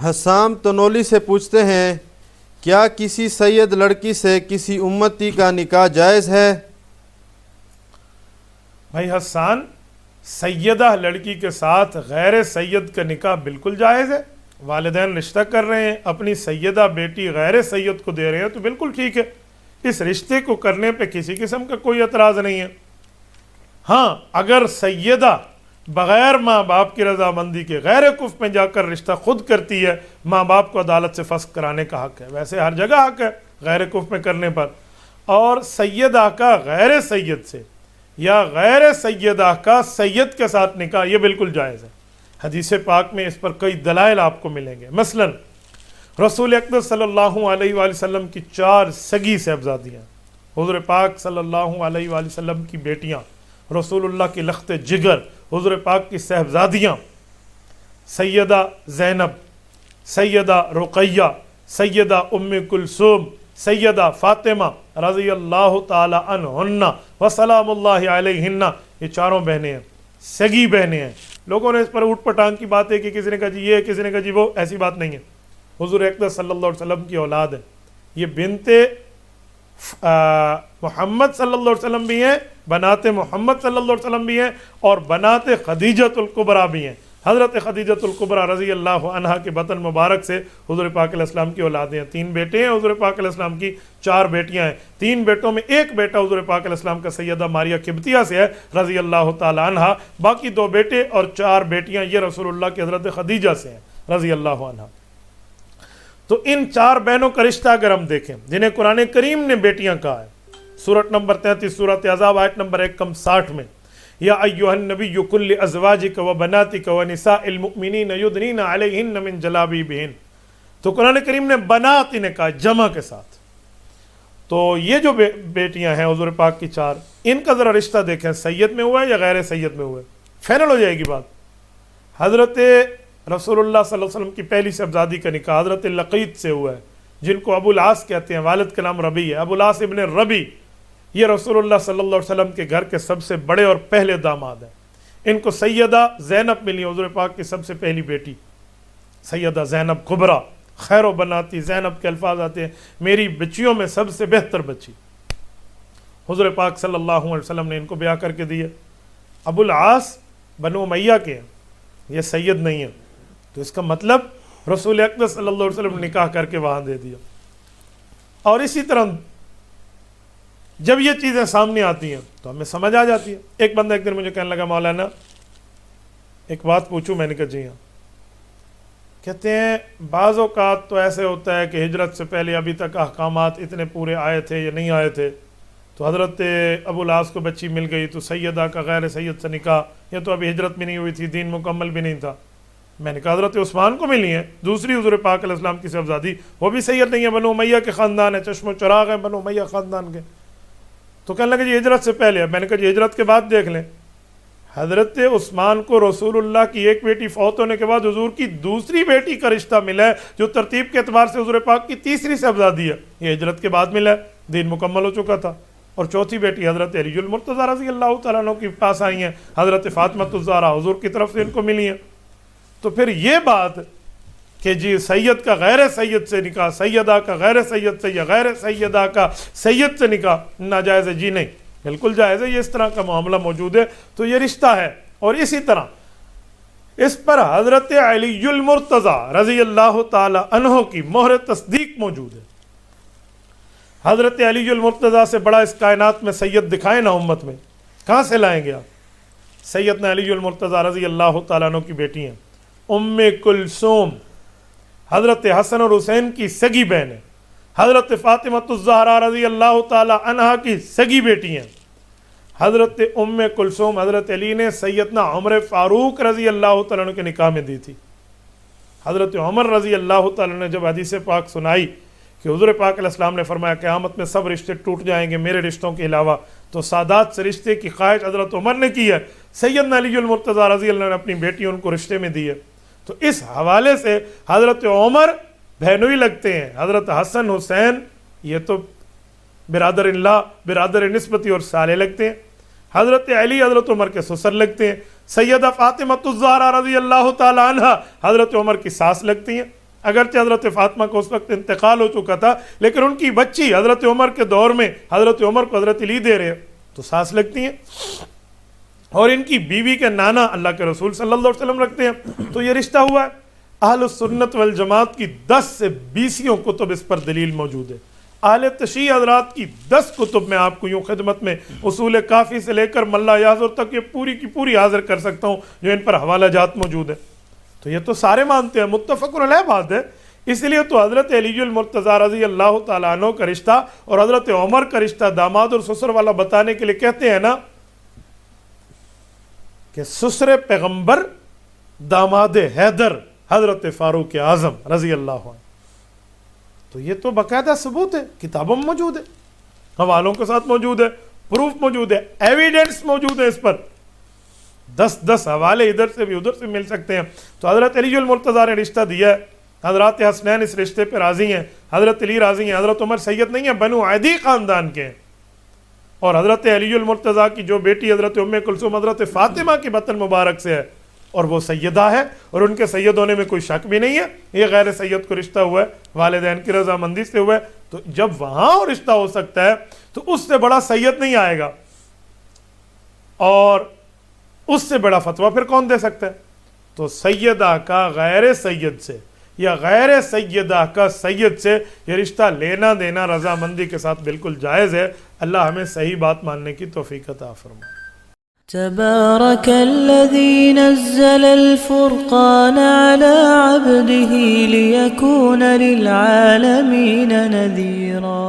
حسام تنولی سے پوچھتے ہیں کیا کسی سید لڑکی سے کسی امتی کا نکاح جائز ہے؟ بھائی حسان، سیدہ لڑکی کے ساتھ غیر سید کا نکاح بالکل جائز ہے۔ والدین رشتہ کر رہے ہیں، اپنی سیدہ بیٹی غیر سید کو دے رہے ہیں تو بالکل ٹھیک ہے، اس رشتے کو کرنے پہ کسی قسم کا کوئی اعتراض نہیں ہے۔ ہاں، اگر سیدہ بغیر ماں باپ کی رضامندی کے غیر کف میں جا کر رشتہ خود کرتی ہے، ماں باپ کو عدالت سے فسخ کرانے کا حق ہے، ویسے ہر جگہ حق ہے غیر کف میں کرنے پر۔ اور سیدہ کا غیر سید سے یا غیر سیدہ کا سید کے ساتھ نکاح یہ بالکل جائز ہے۔ حدیث پاک میں اس پر کئی دلائل آپ کو ملیں گے۔ مثلا رسول اکرم صلی اللہ علیہ وآلہ وسلم کی 4 سگی صاحبزادیاں، حضور پاک صلی اللہ علیہ وآلہ وسلم کی بیٹیاں، رسول اللہ کی لخت جگر، حضور پاک کی صاحبزادیاں، سیدہ زینب، سیدہ رقیہ، سیدہ ام کلثوم، سیدہ فاطمہ رضی اللہ تعالی عنہن وسلام اللہ علیہن، یہ 4 بہنیں ہیں، سگی بہنیں ہیں۔ لوگوں نے اس پر اوٹ پٹانگ کی بات ہے کہ کسی نے کہا جی یہ، کسی نے کہا جی وہ، ایسی بات نہیں ہے۔ حضور اکرم صلی اللہ علیہ وسلم کی اولاد ہے، یہ بنت محمد صلی اللہ علیہ وسلم بھی ہیں، بنات محمد صلی اللہ علیہ وسلم بھی ہیں، اور بنات خدیجۃ الکبریٰ بھی ہیں۔ حضرت خدیجۃ الکبریٰ رضی اللہ عنہا کے بطن مبارک سے حضور پاک علیہ السلام کی اولادیں ہیں۔ 3 بیٹے ہیں حضور پاک علیہ السلام کی، 4 بیٹیاں ہیں۔ 3 بیٹوں میں ایک بیٹا حضور پاک علیہ السلام کا سیدہ ماریہ قبطیہ سے ہے رضی اللہ تعالی عنہا، باقی 2 بیٹے اور 4 بیٹیاں یہ رسول اللہ کی حضرت خدیجہ سے ہیں رضی اللہ عنہا۔ تو ان 4 بہنوں کا رشتہ اگر ہم دیکھیں جنہیں قرآن کریم نے بیٹیاں کہا ہے، سورۃ نمبر 33 سورۃ احزاب آیت نمبر 160 میں، یا ایھا النبی کل ازواجک و بناتک و نساء المؤمنین یدنین علیہن من جلابیبہن، تو قرآن کریم نے بنات انہیں کہا جمع کے ساتھ۔ تو یہ جو بیٹیاں ہیں حضور پاک کی 4، ان کا ذرا رشتہ دیکھیں، سید میں ہوا ہے یا غیر سید میں ہوا ہے، فائنل ہو جائے گی بات۔ حضرت رسول اللہ صلی اللہ علیہ وسلم کی پہلی صاحبزادی کا نکاح حضرت لقیط سے ہوا ہے، جن کو ابو العاص کہتے ہیں، والد کا نام ربی ہے، ابو العاص ابن ربی، یہ رسول اللہ صلی اللہ علیہ وسلم کے گھر کے سب سے بڑے اور پہلے داماد ہیں۔ ان کو سیدہ زینب ملی، حضور پاک کی سب سے پہلی بیٹی سیدہ زینب کبریٰ، خیر و بناتی زینب کے الفاظ آتے ہیں، میری بچیوں میں سب سے بہتر بچی۔ حضور پاک صلی اللہ علیہ وسلم نے ان کو بیاہ کر کے دی ہے۔ ابو العاص بنو امیہ کے ہیں، یہ سید نہیں ہیں، تو اس کا مطلب رسول اکرم صلی اللہ علیہ وسلم نے نکاح کر کے وہاں دے دیا۔ اور اسی طرح جب یہ چیزیں سامنے آتی ہیں تو ہمیں سمجھ آ جاتی ہے۔ ایک بندہ ایک دن مجھے کہنے لگا مولانا ایک بات پوچھوں، میں نے کہا جی ہاں۔ کہتے ہیں بعض اوقات تو ایسے ہوتا ہے کہ ہجرت سے پہلے ابھی تک احکامات اتنے پورے آئے تھے یا نہیں آئے تھے، تو حضرت ابو العاص کو بچی مل گئی تو سیدہ کا غیر سید سے نکاح، یہ تو ابھی ہجرت بھی نہیں ہوئی تھی، دین مکمل بھی نہیں تھا۔ میں نے کہا حضرت عثمان کو ملی ہیں، دوسری حضور پاک علیہ السلام کی صاحبزادی، وہ بھی سید نہیں ہے، بنو امیہ کے خاندان ہے، چشم و چراغ ہے بنو امیہ خاندان کے۔ تو کہنے لگا جی ہجرت سے پہلے ہے۔ میں نے کہا جی ہجرت کے بعد دیکھ لیں، حضرت عثمان کو رسول اللہ کی ایک بیٹی فوت ہونے کے بعد حضور کی دوسری بیٹی کا رشتہ ملا ہے، جو ترتیب کے اعتبار سے حضور پاک کی تیسری صاحبزادی ہے، یہ ہجرت کے بعد ملا ہے، دین مکمل ہو چکا تھا۔ اور چوتھی بیٹی حضرت علی المرتضیٰ رضی اللہ تعالیٰ عنہ کے پاس آئی ہیں، حضرت فاطمہ الزہرا حضور کی طرف سے ان کو ملی ہیں۔ تو پھر یہ بات کہ جی سید کا غیر سید سے نکاح، سیدہ کا غیر سید سے یا غیر سیدہ کا سید سے نکاح ناجائز ہے، جی نہیں، بالکل جائز ہے، یہ اس طرح کا معاملہ موجود ہے تو یہ رشتہ ہے۔ اور اسی طرح اس پر حضرت علی المرتضیٰ رضی اللہ تعالی عنہ کی مہر تصدیق موجود ہے۔ حضرت علی المرتضیٰ سے بڑا اس کائنات میں سید دکھائے نا امت میں، کہاں سے لائیں گے آپ؟ سیدنا علی المرتضیٰ رضی اللہ تعالیٰ عنہ کی بیٹی ہیں ام کلثوم، حضرت حسن اور حسین کی سگی بہن ہے، حضرت فاطمہ الزہرا رضی اللہ تعالی عنہا کی سگی بیٹی ہیں۔ حضرت ام کلثوم حضرت علی نے سیدنا عمر فاروق رضی اللہ تعالیٰ عنہ کے نکاح میں دی تھی۔ حضرت عمر رضی اللہ تعالیٰ عنہ نے جب حدیث پاک سنائی کہ حضور پاک علیہ السلام نے فرمایا قیامت میں سب رشتے ٹوٹ جائیں گے میرے رشتوں کے علاوہ، تو سادات سے رشتے کی خواہش حضرت عمر نے کی ہے، سیدنا علی المرتضیٰ رضی اللہ عنہ نے اپنی بیٹی ان کو رشتے میں دی ہے۔ تو اس حوالے سے حضرت عمر بہنوئی لگتے ہیں، حضرت حسن حسین یہ تو برادر اللہ، برادر نسبتی اور سالے لگتے ہیں، حضرت علی حضرت عمر کے سسر لگتے ہیں، سیدہ فاطمہ الزہرا رضی اللہ تعالی عنہا حضرت عمر کی ساس لگتی ہیں۔ اگرچہ حضرت فاطمہ کو اس وقت انتقال ہو چکا تھا، لیکن ان کی بچی حضرت عمر کے دور میں حضرت عمر کو حضرت علی دے رہے تو ساس لگتی ہیں، اور ان کی بیوی کے نانا اللہ کے رسول صلی اللہ علیہ وسلم رکھتے ہیں، تو یہ رشتہ ہوا ہے۔ اہل السنت والجماعت کی 10 سے 20 کتب اس پر دلیل موجود ہے۔ اہل تشیع حضرات کی 10 کتب میں آپ کو یوں خدمت میں اصول کافی سے لے کر ملا یازر تک یہ پوری کی پوری حاضر کر سکتا ہوں، جو ان پر حوالہ جات موجود ہے۔ تو یہ تو سارے مانتے ہیں، متفق علیہ بات ہے۔ اس لیے تو حضرت علی المرتضیٰ رضی اللہ تعالیٰ عنہ کا رشتہ اور حضرت عمر کا رشتہ داماد اور سسر والا بتانے کے لیے کہتے ہیں نا کہ سسر پیغمبر داماد حیدر حضرت فاروق اعظم رضی اللہ عنہ۔ تو یہ تو باقاعدہ ثبوت ہے، کتابوں میں موجود ہے، حوالوں کے ساتھ موجود ہے، پروف موجود ہے، ایویڈنس موجود ہے اس پر۔ 10 حوالے ادھر سے بھی ادھر سے مل سکتے ہیں۔ تو حضرت علی المرتضیٰ نے رشتہ دیا ہے، حضرات حسنین اس رشتے پہ راضی ہیں، حضرت علی راضی ہیں۔ حضرت عمر سید نہیں ہیں، بنو عدی خاندان کے ہیں، اور حضرت علی المرتضیٰ کی جو بیٹی حضرت ام کلثوم حضرت فاطمہ کی بطن مبارک سے ہے، اور وہ سیدہ ہے، اور ان کے سید ہونے میں کوئی شک بھی نہیں ہے۔ یہ غیر سید کو رشتہ ہوا ہے، والدین کی رضامندی سے ہوا ہے، تو جب وہاں رشتہ ہو سکتا ہے تو اس سے بڑا سید نہیں آئے گا، اور اس سے بڑا فتویٰ پھر کون دے سکتا ہے؟ تو سیدہ کا غیر سید سے یا غیر سیدہ کا سید سے یہ رشتہ لینا دینا رضامندی کے ساتھ بالکل جائز ہے۔ اللہ ہمیں صحیح بات ماننے کی توفیق عطا فرمائے۔ تبارك الذي نزل الفرقان على عبده ليكون للعالمين نذيرا